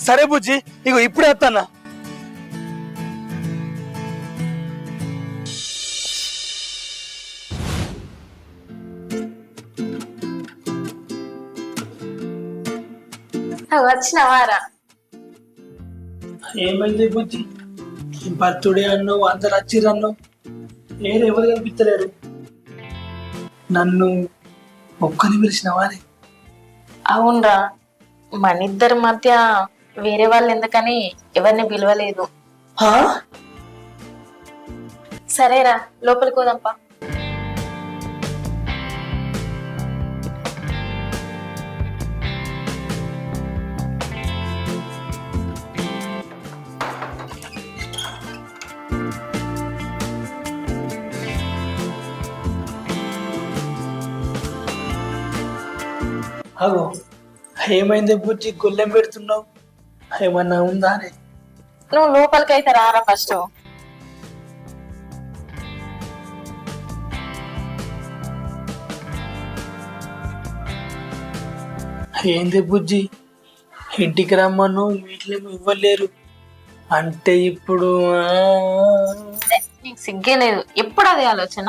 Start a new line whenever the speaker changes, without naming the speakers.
సరే బుజ్జి, ఇగో ఇప్పుడే వస్తానా.
వచ్చినవారా?
ఏమైంది బుజ్జి? బర్త్డే అన్నావు, అందరు వచ్చిర్రు అన్నావు, ఎవరు కనిపించలేరు. నన్ను ఒక్కని పిలిచినవారే?
అవునరా, మన ఇద్దరి మధ్య వేరే వాళ్ళు ఎందుకని ఎవరిని పిలవలేదు. సరేరా, లోపలికి పోదాంపా.
అగో, ఏమైంది బుజ్జి గొల్లెం పెడుతున్నావు? ఏమన్నా ఉందా?
నువ్వు లోపలికైతే రారా ఫస్ట్.
ఏంది బుజ్జి, ఇంటికి రమ్మను, వీటిలో ఇవ్వలేరు అంటే ఇప్పుడు
నీకు సిగ్గే లేదు, ఎప్పుడు అదే ఆలోచన?